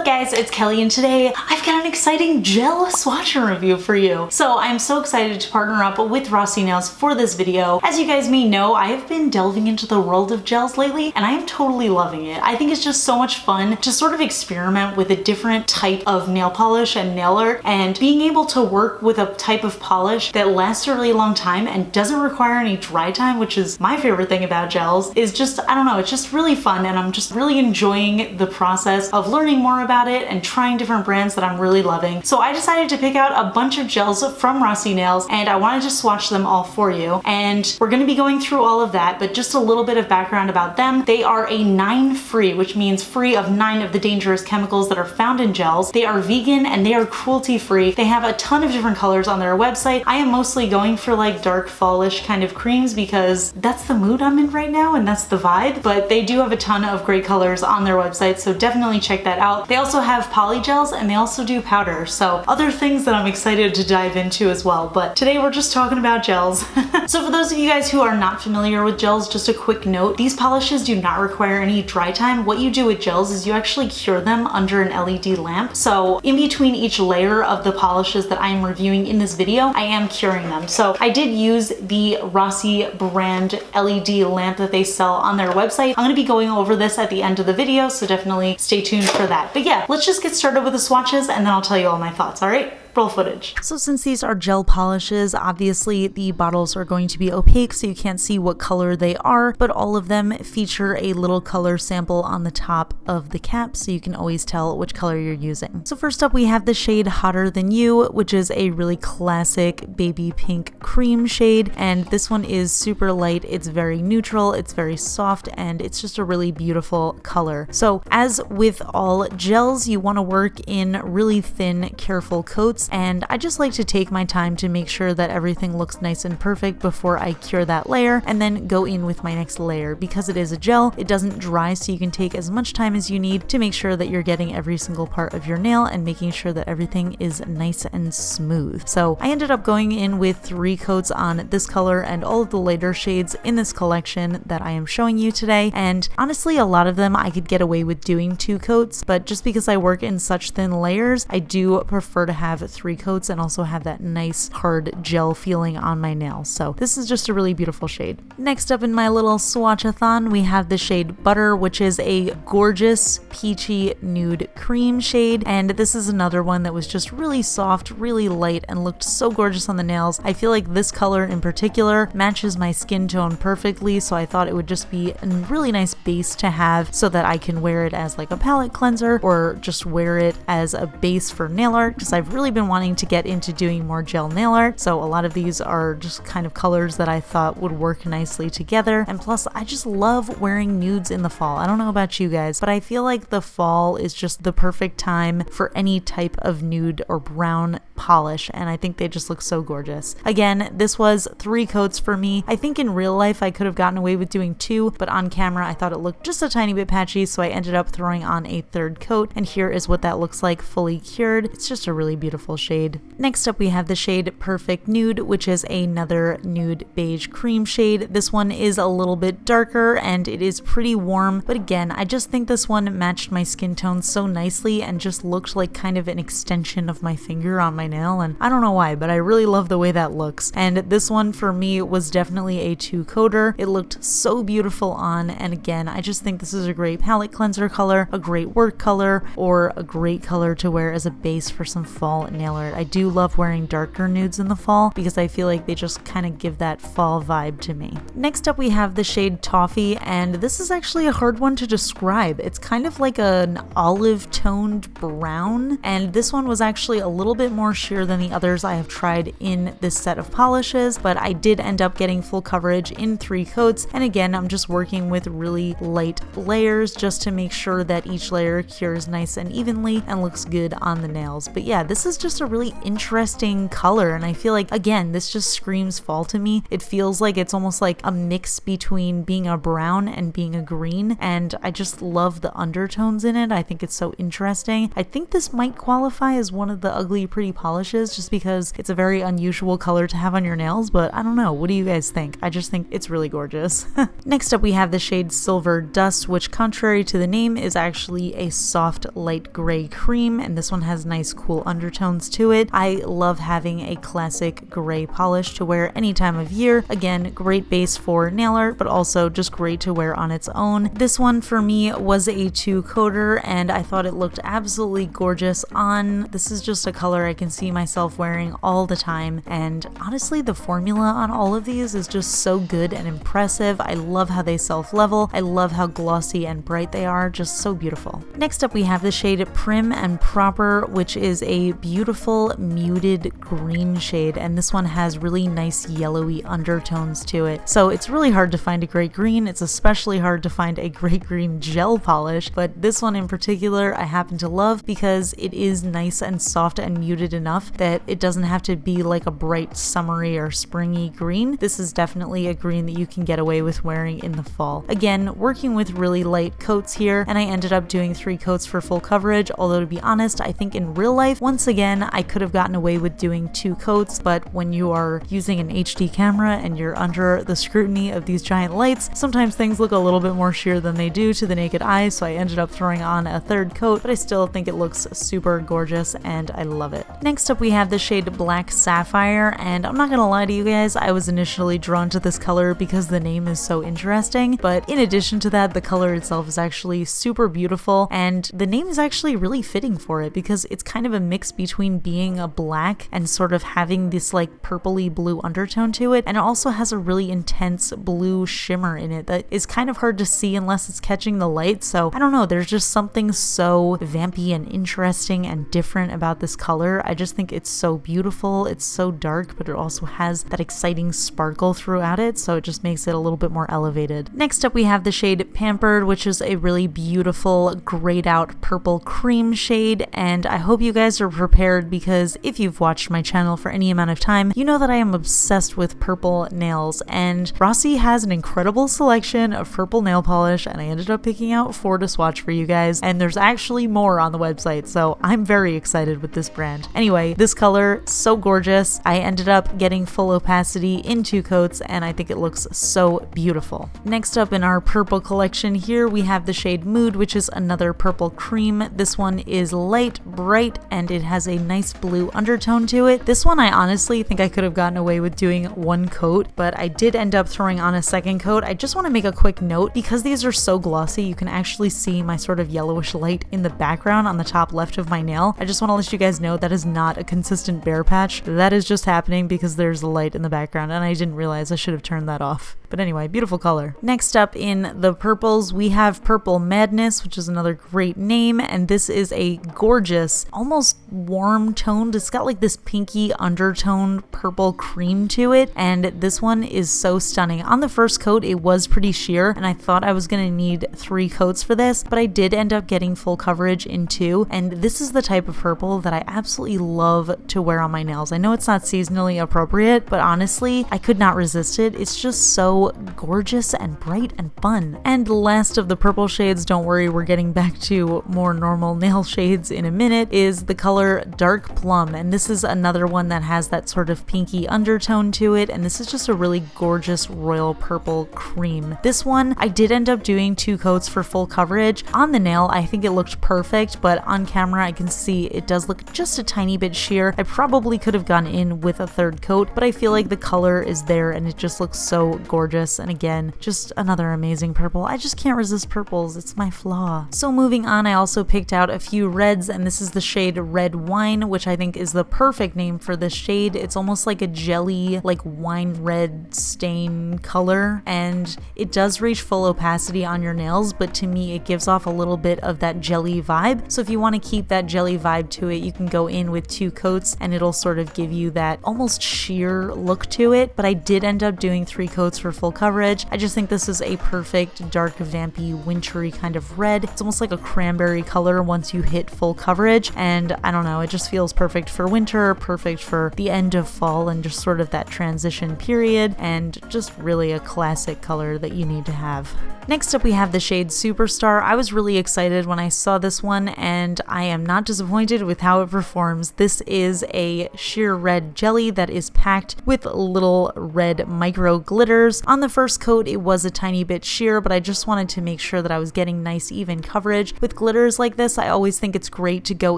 up guys, it's Kelly and today I've got an exciting gel swatch and review for you. So I'm so excited to partner up with Rossi Nails for this video. As you guys may know, I have been delving into the world of gels lately and I am totally loving it. I think it's just so much fun to sort of experiment with a different type of nail polish and nail art, and being able to work with a type of polish that lasts a really long time and doesn't require any dry time, which is my favorite thing about gels, is just, I don't know, it's just really fun, and I'm just really enjoying the process of learning more about it and trying different brands that I'm really loving. So I decided to pick out a bunch of gels from Rossi Nails and I wanted to swatch them all for you. And we're going to be going through all of that, but just a little bit of background about them. They are a 9 free, which means free of 9 of the dangerous chemicals that are found in gels. They are vegan and they are cruelty free. They have a ton of different colors on their website. I am mostly going for like dark fallish kind of creams because that's the mood I'm in right now and that's the vibe, but they do have a ton of great colors on their website, so definitely check that out. They also have poly gels and they also do powder, so other things that I'm excited to dive into as well, but today we're just talking about gels. So for those of you guys who are not familiar with gels, just a quick note, these polishes do not require any dry time. What you do with gels is you actually cure them under an LED lamp. So in between each layer of the polishes that I'm reviewing in this video, I am curing them. So I did use the Rossi brand LED lamp that they sell on their website. I'm going to be going over this at the end of the video, so definitely stay tuned for that. But yeah, let's just get started with the swatches and then I'll tell you all my thoughts, all right? Roll footage. So since these are gel polishes, obviously the bottles are going to be opaque so you can't see what color they are, but all of them feature a little color sample on the top of the cap so you can always tell which color you're using. So first up we have the shade Hotter Than You, which is a really classic baby pink cream shade, and this one is super light, it's very neutral, it's very soft, and it's just a really beautiful color. So as with all gels, you want to work in really thin, careful coats, and I just like to take my time to make sure that everything looks nice and perfect before I cure that layer and then go in with my next layer. Because it is a gel, it doesn't dry, so you can take as much time as you need to make sure that you're getting every single part of your nail and making sure that everything is nice and smooth. So I ended up going in with 3 coats on this color and all of the later shades in this collection that I am showing you today, and honestly a lot of them I could get away with doing 2 coats, but just because I work in such thin layers, I do prefer to have 3 coats and also have that nice hard gel feeling on my nails. So this is just a really beautiful shade. Next up in my little swatch-a-thon, we have the shade Butter, which is a gorgeous peachy nude cream shade, and this is another one that was just really soft, really light, and looked so gorgeous on the nails. I feel like this color in particular matches my skin tone perfectly, so I thought it would just be a really nice base to have so that I can wear it as like a palette cleanser or just wear it as a base for nail art, because I've really been wanting to get into doing more gel nail art, so a lot of these are just kind of colors that I thought would work nicely together. And plus I just love wearing nudes in the fall. I don't know about you guys, but I feel like the fall is just the perfect time for any type of nude or brown polish, and I think they just look so gorgeous. Again, this was 3 coats for me. I think in real life I could have gotten away with doing 2, but on camera I thought it looked just a tiny bit patchy, so I ended up throwing on a 3rd coat, and here is what that looks like fully cured. It's just a really beautiful shade. Next up we have the shade Perfect Nude, which is another nude beige cream shade. This one is a little bit darker and it is pretty warm, but again I just think this one matched my skin tone so nicely and just looked like kind of an extension of my finger on my nail, and I don't know why, but I really love the way that looks. And this one for me was definitely a 2 coater. It looked so beautiful on, and again I just think this is a great palette cleanser color, a great work color, or a great color to wear as a base for some fall nail art. I do love wearing darker nudes in the fall because I feel like they just kind of give that fall vibe to me. Next up we have the shade Toffee, and this is actually a hard one to describe. It's kind of like an olive toned brown, and this one was actually a little bit more sheer than the others I have tried in this set of polishes, but I did end up getting full coverage in 3 coats, and again I'm just working with really light layers just to make sure that each layer cures nice and evenly and looks good on the nails. But yeah, this is just just a really interesting color, and I feel like, again, this just screams fall to me. It feels like it's almost like a mix between being a brown and being a green, and I just love the undertones in it. I think it's so interesting. I think this might qualify as one of the ugly pretty polishes just because it's a very unusual color to have on your nails, but I don't know. What do you guys think? I just think it's really gorgeous. Next up we have the shade Silver Dust, which contrary to the name is actually a soft light gray cream, and this one has nice cool undertones to it. I love having a classic gray polish to wear any time of year. Again, great base for nail art, but also just great to wear on its own. This one for me was a 2-coater, and I thought it looked absolutely gorgeous on. This is just a color I can see myself wearing all the time, and honestly the formula on all of these is just so good and impressive. I love how they self-level. I love how glossy and bright they are, just so beautiful. Next up we have the shade Prim and Proper, which is a beautiful muted green shade, and this one has really nice yellowy undertones to it. So it's really hard to find a great green. It's especially hard to find a great green gel polish, but this one in particular I happen to love because it is nice and soft and muted enough that it doesn't have to be like a bright summery or springy green. This is definitely a green that you can get away with wearing in the fall. Again, working with really light coats here, and I ended up doing 3 coats for full coverage, although to be honest, I think in real life, once again, I could have gotten away with doing 2 coats, but when you are using an HD camera and you're under the scrutiny of these giant lights, sometimes things look a little bit more sheer than they do to the naked eye, so I ended up throwing on a 3rd coat, but I still think it looks super gorgeous and I love it. Next up we have the shade Black Sapphire, and I'm not gonna lie to you guys, I was initially drawn to this color because the name is so interesting, but in addition to that, the color itself is actually super beautiful, and the name is actually really fitting for it because it's kind of a mix between being a black and sort of having this like purpley blue undertone to it, and it also has a really intense blue shimmer in it that is kind of hard to see unless it's catching the light. So I don't know, there's just something so vampy and interesting and different about this color. I just think it's so beautiful. It's so dark, but it also has that exciting sparkle throughout it, so it just makes it a little bit more elevated. Next up we have the shade Pampered, which is a really beautiful grayed out purple cream shade, and I hope you guys are prepared because if you've watched my channel for any amount of time, you know that I am obsessed with purple nails, and Rossi has an incredible selection of purple nail polish, and I ended up picking out 4 to swatch for you guys, and there's actually more on the website, so I'm very excited with this brand. Anyway, this color, so gorgeous. I ended up getting full opacity in 2 coats, and I think it looks so beautiful. Next up in our purple collection here, we have the shade Mood, which is another purple cream. This one is light, bright, and it has a nice blue undertone to it. This one I honestly think I could have gotten away with doing 1 coat, but I did end up throwing on a 2nd coat. I just want to make a quick note, because these are so glossy, you can actually see my sort of yellowish light in the background on the top left of my nail. I just want to let you guys know that is not a consistent bare patch. That is just happening because there's a light in the background, and I didn't realize I should have turned that off. But anyway, beautiful color. Next up in the purples, we have Purple Madness, which is another great name, and this is a gorgeous, almost warm toned, it's got like this pinky undertone purple cream to it, and this one is so stunning. On the 1st coat, it was pretty sheer, and I thought I was gonna need 3 coats for this, but I did end up getting full coverage in 2, and this is the type of purple that I absolutely love to wear on my nails. I know it's not seasonally appropriate, but honestly, I could not resist it. It's just so gorgeous and bright and fun. And last of the purple shades, don't worry, we're getting back to more normal nail shades in a minute, is the color Dark Plum, and this is another one that has that sort of pinky undertone to it, and this is just a really gorgeous royal purple cream. This one, I did end up doing 2 coats for full coverage. On the nail, I think it looked perfect, but on camera I can see it does look just a tiny bit sheer. I probably could have gone in with a 3rd coat, but I feel like the color is there and it just looks so gorgeous. And again, just another amazing purple. I just can't resist purples. It's my flaw. So moving on, I also picked out a few reds, and this is the shade Red Wine, which I think is the perfect name for this shade. It's almost like a jelly, like wine red stain color, and it does reach full opacity on your nails, but to me it gives off a little bit of that jelly vibe. So if you want to keep that jelly vibe to it, you can go in with 2 coats and it'll sort of give you that almost sheer look to it, but I did end up doing 3 coats for full coverage. I just think this is a perfect dark vampy wintry kind of red. It's almost like a cranberry color once you hit full coverage, and I don't know, it just feels perfect for winter, perfect for the end of fall and just sort of that transition period, and just really a classic color that you need to have. Next up we have the shade Superstar. I was really excited when I saw this one, and I am not disappointed with how it performs. This is a sheer red jelly that is packed with little red micro glitters. On the first coat it was a tiny bit sheer, but I just wanted to make sure that I was getting nice even coverage. With glitters like this, I always think it's great to go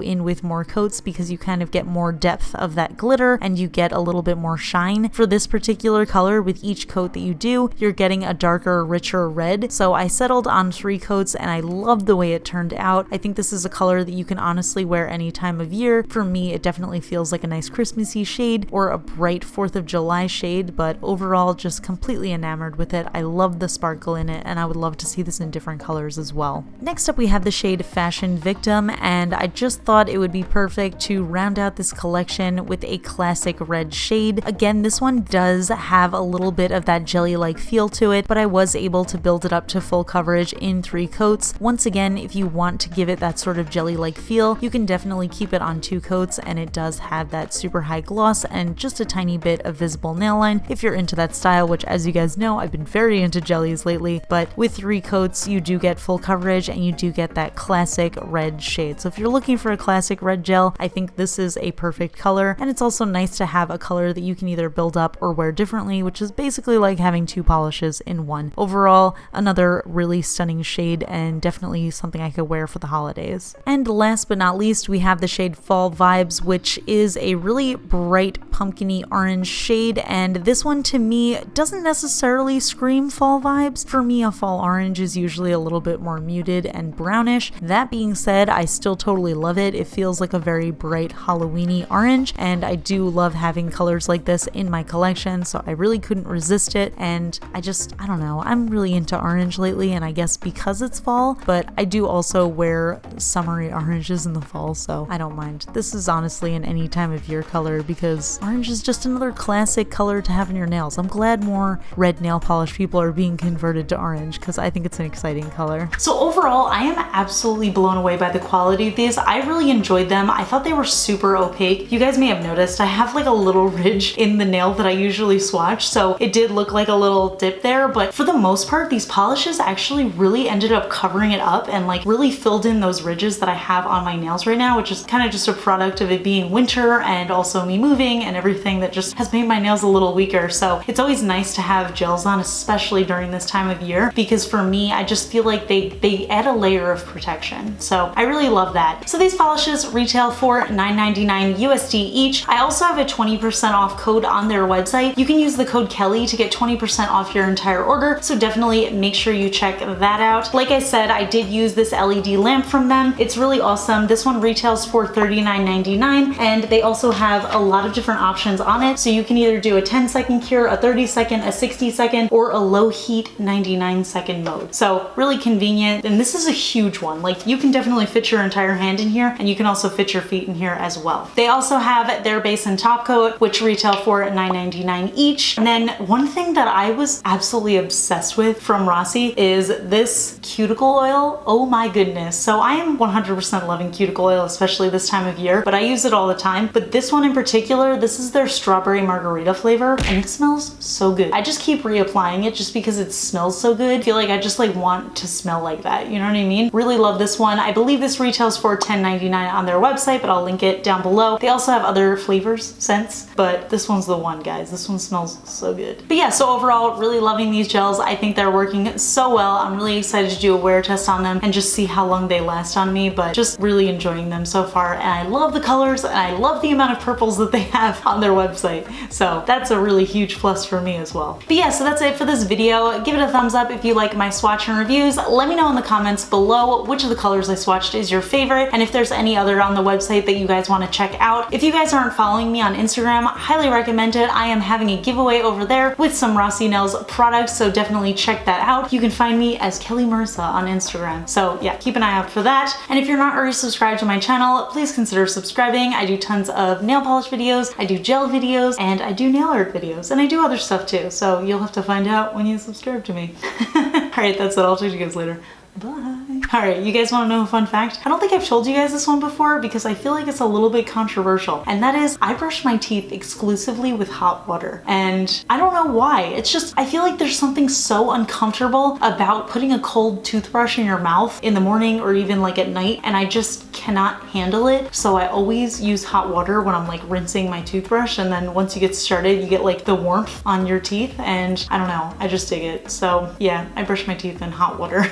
in with more coats because you kind of get more depth of that glitter and you get a little bit more shine. For this particular color, with each coat that you do, you're getting a darker, richer red. So I settled on 3 coats and I love the way it turned out. I think this is a color that you can honestly wear any time of year. For me, it definitely feels like a nice Christmassy shade or a bright 4th of July shade, but overall just completely enamored with it. I love the sparkle in it and I would love to see this in different colors as well. Next up we have the shade Fashion Victim, and I just thought it would be perfect to round out this collection with a classic red shade. Again, this one does have a little bit of that jelly-like feel to it, but I was able to build it up to full coverage in 3 coats. Once again, if you want to give it that sort of jelly-like feel, you can definitely keep it on 2 coats, and it does have that super high gloss and just a tiny bit of visible nail line if you're into that style, which, as you guys know, I've been very into jellies lately. But with 3 coats you do get full coverage and you do get that classic red shade. So if you're looking for a classic red gel, I think this is a perfect color, and it's also nice to have a color that you can either build up or wear differently, which is basically like having 2 polishes in one. Overall, another really stunning shade and definitely something I could wear for the holidays. And last but not least, we have the shade Fall Vibes, which is a really bright pumpkin-y orange shade, and this one to me doesn't necessarily scream fall vibes. For me, a fall orange is usually a little bit more muted and brownish. That being said, I still totally love it. It feels like a very bright Halloween-y orange, and I do love having colors like this in my collection, so I really couldn't resist it. And I don't know, I'm really into orange lately, and I guess because it's fall, but I do also wear summery oranges in the fall, so I don't mind. This is honestly an any time of year color because orange is just another classic color to have in your nails. I'm glad more red nail polish people are being converted to orange because I think it's an exciting color. So overall, I am absolutely blown away by the quality of these. I really enjoyed them. I thought they were super opaque. You guys may have noticed I have like a little ridge in the nail that I usually swatch, so it did look like a little dip there, but for the most part, these polishes actually really ended up covering it up and like really filled in those ridges that I have on my nails right now, which is kind of just a product of it being winter and also me moving and everything that just has made my nails a little weaker. So it's always nice to have gels on, especially during this time of year, because for me, I just feel like they add a layer of protection. So I really love that. So these polishes retail for $9.99 USD each. I also have a 20% off code on their website. You can use the code KELLI to get 20% off your entire order, so definitely make sure you check that out. Like I said, I did use this LED lamp from them. It's really awesome. This one retails for $39.99, and they also have a lot of different options on it. So you can either do a 10-second cure, a 30-second, a 60-second, or a low heat 99-second mode. So really convenient. And this is a huge one. Like, you can definitely fit your entire hand in here, and you can also fit your feet in here as well. They also have their base and top coat, which retail for $9.99 each. And then one thing that I was absolutely obsessed with from Rossi is this cuticle oil. Oh my goodness. So I am 100% loving cuticle oil, especially this time of year, but I use it all the time. But this one in particular, this is their strawberry margarita flavor, and it smells so good. I just keep reapplying it just because it smells so good. I feel like I just like want to smell like that, you know what I mean? Really love this one. I believe this retails for $10.99 on their website, but I'll link it down below. They also have other flavors, scents, but this one's the one, guys. This one smells so good. But yeah, so overall, really loving these gels. I think they're working so well. I'm really excited to do a wear test on them and just see how long they last on me, but just really enjoying them so far. And I love the colors, and I love the amount of purples that they have on their website. So that's a really huge plus for me as well. But yeah, so that's it for this video. Give it a thumbs up if you like my swatch and reviews. Let me know in the comments below which of the colors I swatched is your favorite, and if there's any other on the website that you guys want to check out. If you guys aren't following me on Instagram, highly recommend it. I am having a giveaway over there with some Rossi Nails products, so definitely check that out. You can find me as KELLI MARISSA on Instagram. So yeah, keep an eye out for that. And if you're not already subscribed to my channel, please consider subscribing. I do tons of nail polish videos, I do gel videos, and I do nail art videos, and I do other stuff too. So you'll have to find out when you subscribe to me. All right, that's it. I'll talk to you guys later. Bye. All right, you guys want to know a fun fact? I don't think I've told you guys this one before because I feel like it's a little bit controversial. And that is, I brush my teeth exclusively with hot water. And I don't know why. It's just, I feel like there's something so uncomfortable about putting a cold toothbrush in your mouth in the morning or even like at night. And I just cannot handle it. So I always use hot water when I'm like rinsing my toothbrush. And then once you get started, you get like the warmth on your teeth. And I don't know, I just dig it. So yeah, I brush my teeth in hot water.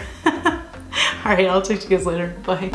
All right, I'll talk to you guys later. Bye.